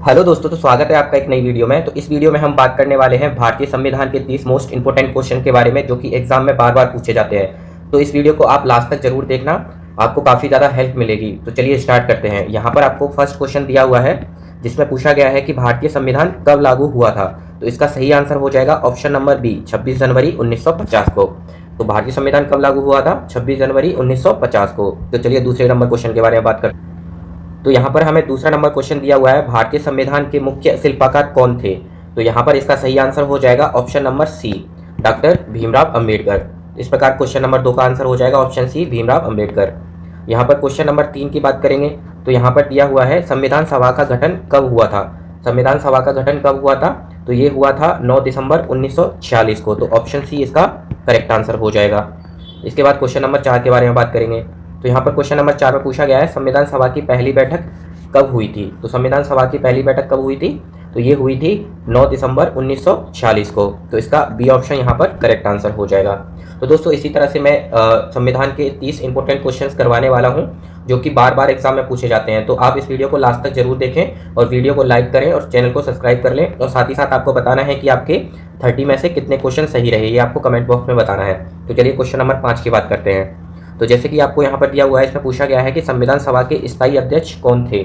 Hello दोस्तों, तो स्वागत है आपका एक नई वीडियो में। तो इस वीडियो में हम बात करने वाले हैं भारतीय संविधान के 30 मोस्ट इंपोर्टेंट क्वेश्चन के बारे में, जो कि एग्जाम में बार बार पूछे जाते हैं। तो इस वीडियो को आप लास्ट तक जरूर देखना, आपको काफ़ी ज़्यादा हेल्प मिलेगी। तो चलिए स्टार्ट करते हैं। यहाँ पर आपको फर्स्ट क्वेश्चन दिया हुआ है, जिसमें पूछा गया है कि भारतीय संविधान कब लागू हुआ था। तो इसका सही आंसर हो जाएगा ऑप्शन नंबर बी, 26 जनवरी 1950 को। तो भारतीय संविधान कब लागू हुआ था? 26 जनवरी 1950 को। तो चलिए दूसरे नंबर क्वेश्चन के बारे में बात करते हैं। तो यहाँ पर हमें दूसरा नंबर क्वेश्चन दिया हुआ है, भारतीय संविधान के मुख्य शिल्पकार कौन थे? तो यहाँ पर इसका सही आंसर हो जाएगा option number C, doctor Bhimrao Ambedkar. इस प्रकार क्वेश्चन नंबर 2 का आंसर हो जाएगा ऑप्शन सी, भीमराव अंबेडकर। यहाँ पर क्वेश्चन नंबर 3 की बात करेंगे। तो यहाँ पर दिया हुआ है, संविधान सभा का गठन कब हुआ था? संविधान सभा का गठन कब हुआ था? तो ये हुआ था 9 दिसंबर 1946 को। तो ऑप्शन सी इसका करेक्ट आंसर हो जाएगा। इसके बाद क्वेश्चन नंबर 4 के बारे में बात करेंगे। तो यहाँ पर क्वेश्चन नंबर 4 में पूछा गया है, संविधान सभा की पहली बैठक कब हुई थी? तो संविधान सभा की पहली बैठक कब हुई थी? तो ये हुई थी 9 दिसंबर 1946 को। तो इसका बी ऑप्शन यहाँ पर करेक्ट आंसर हो जाएगा। तो दोस्तों, इसी तरह से मैं संविधान के 30 इंपॉर्टेंट क्वेश्चंस करवाने वाला हूँ, जो कि बार बार एग्जाम में पूछे जाते हैं। तो आप इस वीडियो को लास्ट तक जरूर देखें और वीडियो को लाइक करें और चैनल को सब्सक्राइब कर लें। और साथ ही साथ आपको बताना है कि आपके 30 में से कितने क्वेश्चन सही रहे, ये आपको कमेंट बॉक्स में बताना है। तो चलिए क्वेश्चन नंबर 5 की बात करते हैं। तो जैसे कि आपको यहाँ पर दिया हुआ है, इसमें पूछा गया है कि संविधान सभा के स्थायी अध्यक्ष कौन थे?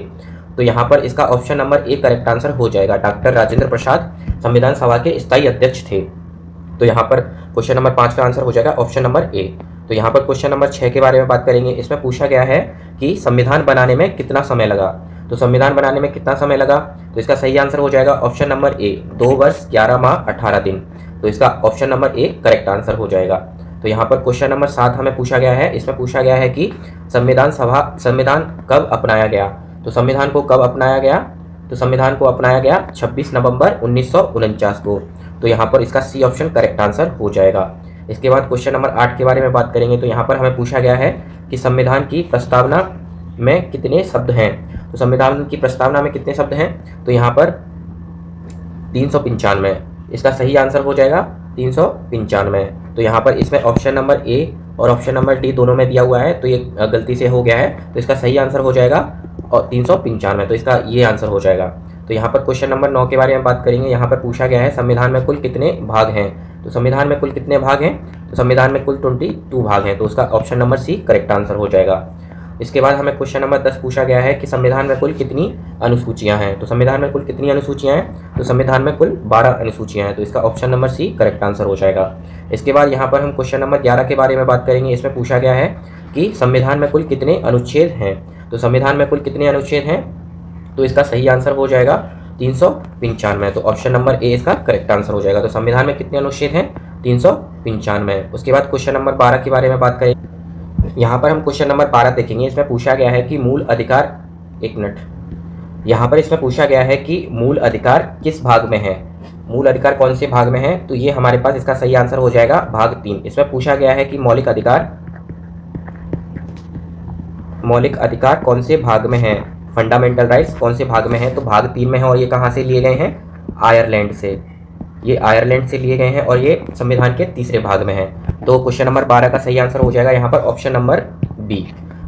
तो यहाँ पर इसका option number A correct answer हो जाएगा, डॉक्टर राजेंद्र प्रसाद संविधान सभा के स्थायी अध्यक्ष थे। तो यहाँ पर क्वेश्चन नंबर 5 का आंसर हो जाएगा ऑप्शन नंबर ए। तो यहाँ पर क्वेश्चन नंबर 6 के बारे में बात करेंगे। इसमें पूछा गया है कि संविधान बनाने में कितना समय लगा? तो संविधान बनाने में कितना समय लगा? तो इसका सही आंसर हो जाएगा ऑप्शन नंबर ए, 2 वर्ष 11 माह 18 दिन। तो इसका option number A correct answer हो जाएगा। तो यहाँ पर क्वेश्चन नंबर 7 हमें पूछा गया है। इसमें पूछा गया है कि संविधान कब अपनाया गया? तो संविधान को कब अपनाया गया? तो संविधान को अपनाया गया 26 नवंबर 1949 को। तो यहाँ पर इसका सी ऑप्शन करेक्ट आंसर हो जाएगा। इसके बाद क्वेश्चन नंबर 8 के बारे में बात करेंगे। तो यहाँ पर हमें पूछा गया है कि संविधान की प्रस्तावना में कितने शब्द हैं? तो संविधान की प्रस्तावना में कितने शब्द हैं? तो यहाँ पर 395। इसका सही आंसर हो जाएगा 395। तो यहाँ पर इसमें ऑप्शन नंबर ए और ऑप्शन नंबर डी दोनों में दिया हुआ है, तो ये गलती से हो गया है। तो इसका सही आंसर हो जाएगा और 395। तो इसका ये आंसर हो जाएगा। तो यहाँ पर क्वेश्चन नंबर 9 के बारे में बात करेंगे। यहाँ पर पूछा गया है, संविधान में कुल कितने भाग हैं? तो संविधान में कुल कितने भाग हैं? तो संविधान में कुल 22 भाग हैं। तो उसका option number C correct answer हो जाएगा। इसके बाद हमें क्वेश्चन नंबर 10 पूछा गया है कि संविधान में कुल कितनी अनुसूचियां हैं? तो संविधान में कुल कितनी अनुसूचियां हैं? तो संविधान में कुल 12 अनुसूचियां हैं। तो इसका option number C correct answer हो जाएगा। इसके बाद यहाँ पर हम क्वेश्चन नंबर 11 के बारे में बात करेंगे। इसमें पूछा गया है कि संविधान में कुल कितने अनुच्छेद हैं? तो संविधान में कुल कितने अनुच्छेद हैं? तो इसका सही आंसर हो जाएगा 395। तो ऑप्शन नंबर ए इसका करेक्ट आंसर हो जाएगा। तो संविधान में कितने अनुच्छेद हैं? 395। उसके बाद क्वेश्चन नंबर 12 के बारे में बात करें। यहाँ पर हम क्वेश्चन नंबर 12 देखेंगे। इसमें पूछा गया है कि मूल अधिकार, एक मिनट, यहाँ पर इसमें पूछा गया है कि मूल अधिकार किस भाग में है? मूल अधिकार कौन से भाग में है? तो ये हमारे पास इसका सही आंसर हो जाएगा भाग 3। इसमें पूछा गया है कि मौलिक अधिकार कौन से भाग में है? फंडामेंटल राइट्स कौन से भाग में है? तो भाग 3 में है। और ये कहाँ से लिए गए हैं? आयरलैंड से। ये आयरलैंड से लिए गए हैं और ये संविधान के तीसरे भाग में है। तो क्वेश्चन नंबर 12 का सही आंसर हो जाएगा यहाँ पर ऑप्शन नंबर बी।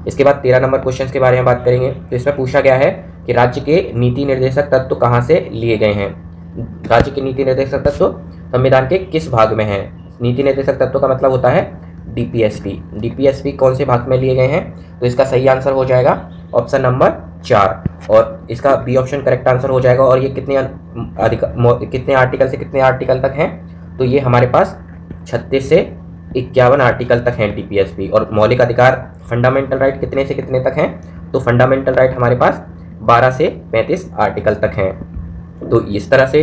इसके बाद 13 नंबर क्वेश्चन के बारे में बात करेंगे। तो इसमें पूछा गया है कि राज्य के नीति निर्देशक तत्व कहाँ से लिए गए हैं? राज्य के नीति निर्देशक तत्व संविधान के किस भाग में है? नीति निर्देशक तत्व का मतलब होता है डीपीएसपी। डीपीएसपी कौन से भाग में लिए गए हैं? तो इसका सही आंसर हो जाएगा ऑप्शन नंबर 4 और इसका बी ऑप्शन करेक्ट आंसर हो जाएगा। और ये कितने आर्टिकल से कितने आर्टिकल तक हैं? तो ये हमारे पास 36 से 51 आर्टिकल तक हैं डीपीएसपी। और मौलिक अधिकार, फंडामेंटल राइट कितने से कितने तक हैं? तो फंडामेंटल राइट हमारे पास 12 से 35 आर्टिकल तक हैं। तो इस तरह से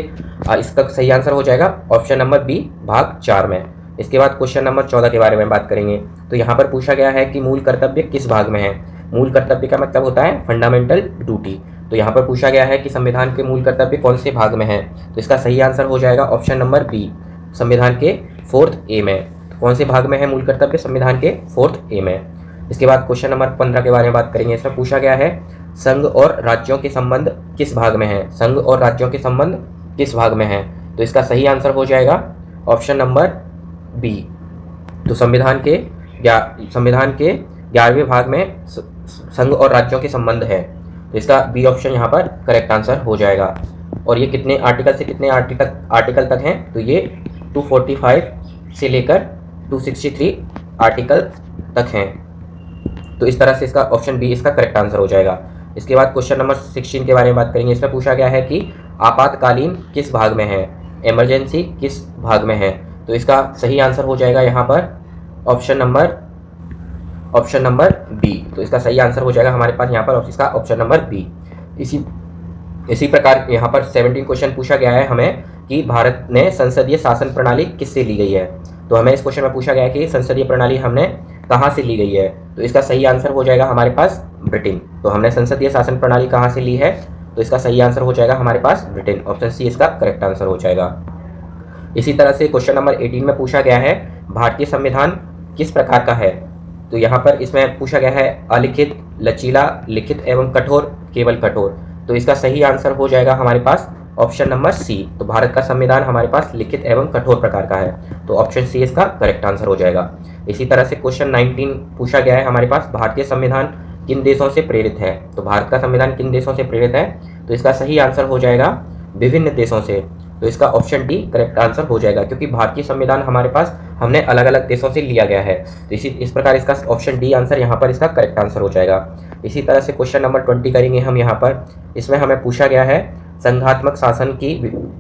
इसका सही आंसर हो जाएगा ऑप्शन नंबर बी भाग 4 में। इसके बाद क्वेश्चन नंबर 14 के बारे में बात करेंगे। तो यहाँ पर पूछा गया है कि मूल कर्तव्य किस भाग में है? मूल कर्तव्य का मतलब होता है फंडामेंटल ड्यूटी। तो यहाँ पर पूछा गया है कि संविधान के मूल कर्तव्य कौन से भाग में है? तो इसका सही आंसर हो जाएगा ऑप्शन नंबर बी, संविधान के 4th ए में। तो कौन से भाग में है मूल कर्तव्य? संविधान के 4th ए में। इसके बाद क्वेश्चन नंबर 15 के बारे में बात करेंगे। इसमें पूछा गया है, संघ और राज्यों के संबंध किस भाग में है? संघ और राज्यों के संबंध किस भाग में है? तो इसका सही आंसर हो जाएगा ऑप्शन नंबर बी। तो संविधान के 11वें भाग में संघ और राज्यों के संबंध है। तो इसका बी ऑप्शन यहाँ पर करेक्ट आंसर हो जाएगा। और ये कितने आर्टिकल से कितने आर्टिकल तक हैं, तो ये 245 से लेकर 263 आर्टिकल तक हैं। तो इस तरह से इसका ऑप्शन बी इसका करेक्ट आंसर हो जाएगा। इसके बाद क्वेश्चन नंबर 16 के बारे में बात करेंगे। इसमें पूछा गया है कि आपातकालीन किस भाग में है, इमरजेंसी किस भाग में है। तो इसका सही आंसर हो जाएगा यहाँ पर ऑप्शन नंबर बी। तो इसका सही आंसर हो जाएगा हमारे पास यहाँ पर इसका ऑप्शन नंबर बी। इसी प्रकार यहाँ पर 17 क्वेश्चन पूछा गया है हमें कि भारत ने संसदीय शासन प्रणाली किससे ली गई है। तो हमें इस क्वेश्चन में पूछा गया है कि संसदीय प्रणाली हमने कहाँ से ली गई है। तो इसका सही आंसर हो जाएगा हमारे पास ब्रिटेन। तो हमने संसदीय शासन प्रणाली कहाँ से ली है, तो इसका सही आंसर हो जाएगा हमारे पास ब्रिटेन। ऑप्शन सी इसका करेक्ट आंसर हो जाएगा। इसी तरह से क्वेश्चन नंबर 18 में पूछा गया है भारतीय संविधान किस प्रकार का है। तो यहाँ पर इसमें पूछा गया है अलिखित, लचीला, लिखित एवं कठोर, केवल कठोर। तो इसका सही आंसर हो जाएगा हमारे पास ऑप्शन नंबर सी। तो भारत का संविधान हमारे पास लिखित एवं कठोर प्रकार का है। तो ऑप्शन सी इसका करेक्ट आंसर हो जाएगा। इसी तरह से क्वेश्चन 19 पूछा गया है हमारे पास भारतीय संविधान किन देशों से प्रेरित है। तो भारत का संविधान किन देशों से प्रेरित है, तो इसका सही आंसर हो जाएगा विभिन्न देशों से। तो इसका ऑप्शन डी करेक्ट आंसर हो जाएगा, क्योंकि भारतीय संविधान हमारे पास हमने अलग अलग देशों से लिया गया है। तो इस प्रकार इसका ऑप्शन डी आंसर यहाँ पर इसका करेक्ट आंसर हो जाएगा। इसी तरह से क्वेश्चन नंबर 20 करेंगे हम यहाँ पर। इसमें हमें पूछा गया है संघात्मक शासन की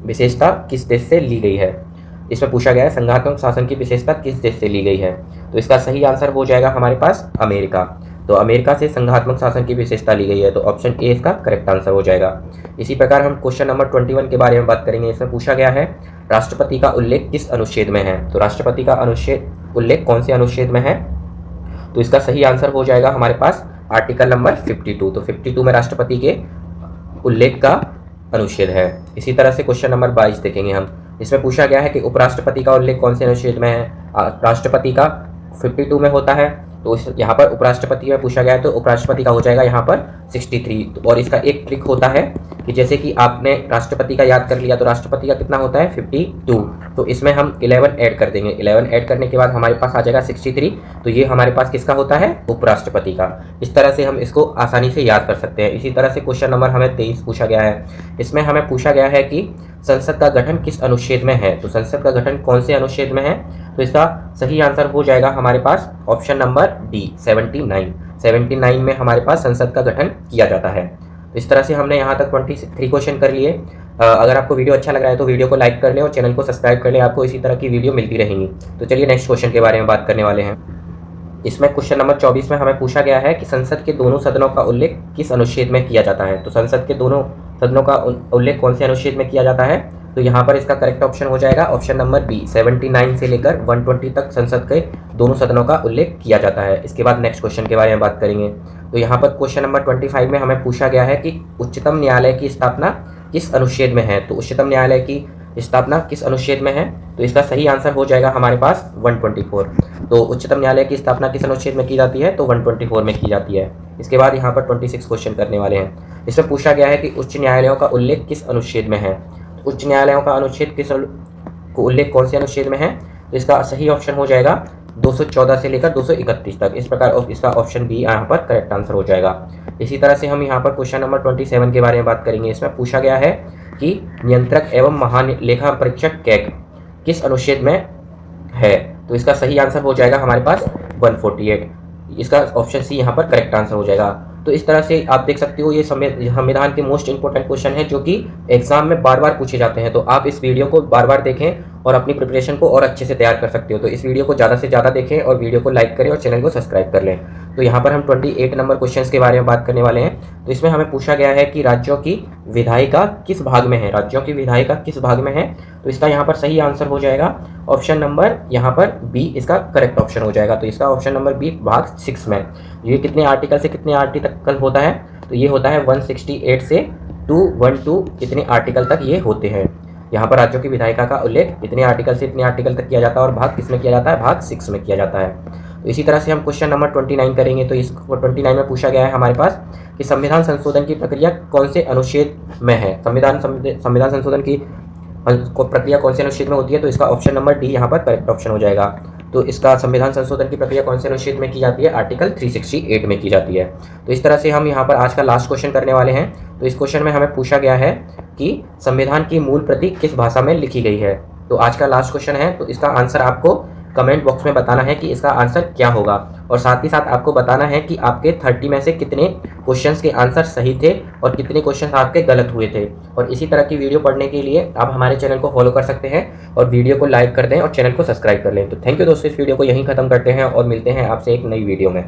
विशेषता किस देश से ली गई है। इसमें पूछा गया है संघात्मक शासन की विशेषता किस देश से ली गई है। तो इसका सही आंसर हो जाएगा हमारे पास अमेरिका। तो अमेरिका से संघात्मक शासन की विशेषता ली गई है। तो ऑप्शन ए इसका करेक्ट आंसर हो जाएगा। इसी प्रकार हम क्वेश्चन नंबर 21 के बारे में बात करेंगे। इसमें पूछा गया है राष्ट्रपति का उल्लेख किस अनुच्छेद में है। तो राष्ट्रपति का उल्लेख कौन से अनुच्छेद में है, तो इसका सही आंसर हो जाएगा हमारे पास आर्टिकल नंबर 52। तो 52 में राष्ट्रपति के उल्लेख का अनुच्छेद है। इसी तरह से क्वेश्चन नंबर 22 देखेंगे हम। इसमें पूछा गया है कि उपराष्ट्रपति का उल्लेख कौन से अनुच्छेद में है। राष्ट्रपति का 52 में होता है, तो यहाँ पर उपराष्ट्रपति में पूछा गया है तो उपराष्ट्रपति का हो जाएगा यहाँ पर 63। और इसका एक ट्रिक होता है कि जैसे कि आपने राष्ट्रपति का याद कर लिया तो राष्ट्रपति का कितना होता है 52, तो इसमें हम 11 ऐड कर देंगे। 11 ऐड करने के बाद हमारे पास आ जाएगा 63। तो ये हमारे पास किसका होता है, उपराष्ट्रपति का। इस तरह से हम इसको आसानी से याद कर सकते हैं। इसी तरह से क्वेश्चन नंबर हमें 23 पूछा गया है। इसमें हमें पूछा गया है कि संसद का गठन किस अनुच्छेद में है। तो संसद का गठन कौन से अनुच्छेद में है, तो इसका सही आंसर हो जाएगा हमारे पास ऑप्शन नंबर डी 79 में हमारे पास संसद का गठन किया जाता है। तो इस तरह से हमने यहाँ तक 23 क्वेश्चन कर लिए। अगर आपको वीडियो अच्छा लग रहा है तो वीडियो को लाइक कर लें और चैनल को सब्सक्राइब कर लें, आपको इसी तरह की वीडियो मिलती रहेंगी। तो चलिए नेक्स्ट क्वेश्चन के बारे में बात करने वाले हैं। इसमें क्वेश्चन नंबर 24 में हमें पूछा गया है कि संसद के दोनों सदनों का उल्लेख किस अनुच्छेद में किया जाता है। तो संसद के दोनों सदनों का उल्लेख कौन से अनुच्छेद में किया जाता है, तो यहाँ पर इसका करेक्ट ऑप्शन हो जाएगा ऑप्शन नंबर बी। 79 से लेकर 120 तक संसद के दोनों सदनों का उल्लेख किया जाता है। इसके बाद नेक्स्ट क्वेश्चन के बारे में बात करेंगे। तो यहाँ पर क्वेश्चन नंबर 25 में हमें पूछा गया है कि उच्चतम न्यायालय की स्थापना किस अनुच्छेद में है। तो उच्चतम न्यायालय की स्थापना किस अनुच्छेद में है, तो इसका सही आंसर हो जाएगा हमारे पास 124। तो उच्चतम न्यायालय की स्थापना किस अनुच्छेद में की जाती है, तो 124 में की जाती है। इसके बाद यहाँ पर 26 क्वेश्चन करने वाले हैं। इसमें पूछा गया है कि उच्च न्यायालयों का उल्लेख किस अनुच्छेद में है। उच्च न्यायालयों का उल्लेख कौन से अनुच्छेद में है, तो इसका सही ऑप्शन हो जाएगा 214 से लेकर 231 तक। इस प्रकार इसका ऑप्शन बी यहाँ पर करेक्ट आंसर हो जाएगा। इसी तरह से हम यहाँ पर क्वेश्चन नंबर 27 के बारे में बात करेंगे। इसमें पूछा गया है कि नियंत्रक एवं महालेखा परीक्षक कैग किस अनुच्छेद में है, तो इसका सही आंसर हो जाएगा हमारे पास 148। इसका ऑप्शन सी यहाँ पर करेक्ट आंसर हो जाएगा। तो इस तरह से आप देख सकते हो ये संविधान के मोस्ट इंपॉर्टेंट क्वेश्चन है जो कि एग्जाम में बार बार पूछे जाते हैं। तो आप इस वीडियो को बार बार देखें और अपनी प्रिपरेशन को और अच्छे से तैयार कर सकते हो। तो इस वीडियो को ज़्यादा से ज़्यादा देखें और वीडियो को लाइक करें और चैनल को सब्सक्राइब कर लें। तो यहाँ पर हम 28 नंबर क्वेश्चन के बारे में बात करने वाले हैं। तो इसमें हमें पूछा गया है कि राज्यों की विधायिका किस भाग में है। राज्यों की विधायिका किस भाग में है, तो इसका यहाँ पर सही आंसर हो जाएगा ऑप्शन नंबर यहाँ पर बी इसका करेक्ट ऑप्शन हो जाएगा। तो इसका ऑप्शन नंबर बी भाग 6 में। ये कितने आर्टिकल से कितने आर्टिकल होता है, तो ये होता है 168 से 212 इतने आर्टिकल तक ये होते हैं। यहाँ पर राज्यों की विधायिका का उल्लेख इतने आर्टिकल से इतने आर्टिकल तक किया जाता है और भाग किसमें किया जाता है, भाग 6 में किया जाता है। तो इसी तरह से हम क्वेश्चन नंबर 29 करेंगे। तो इस 29 में पूछा गया है हमारे पास कि संविधान संशोधन की प्रक्रिया कौन से अनुच्छेद में है। संविधान संशोधन की प्रक्रिया कौन से अनुच्छेद में होती है, तो इसका ऑप्शन नंबर डी यहाँ पर करेक्ट ऑप्शन हो जाएगा। तो इसका संविधान संशोधन की प्रक्रिया कौन से अनुच्छेद में की जाती है? आर्टिकल 368 में की जाती है। तो इस तरह से हम यहाँ पर आज का लास्ट क्वेश्चन करने वाले हैं। तो इस क्वेश्चन में हमें पूछा गया है कि संविधान की मूल प्रति किस भाषा में लिखी गई है। तो आज का लास्ट क्वेश्चन है, तो इसका आंसर आपको कमेंट बॉक्स में बताना है कि इसका आंसर क्या होगा, और साथ ही साथ आपको बताना है कि आपके 30 में से कितने क्वेश्चंस के आंसर सही थे और कितने क्वेश्चंस आपके गलत हुए थे। और इसी तरह की वीडियो पढ़ने के लिए आप हमारे चैनल को फॉलो कर सकते हैं और वीडियो को लाइक कर दें और चैनल को सब्सक्राइब कर लें। तो थैंक यू दोस्तों, इस वीडियो को यहीं खत्म करते हैं और मिलते हैं आपसे एक नई वीडियो में।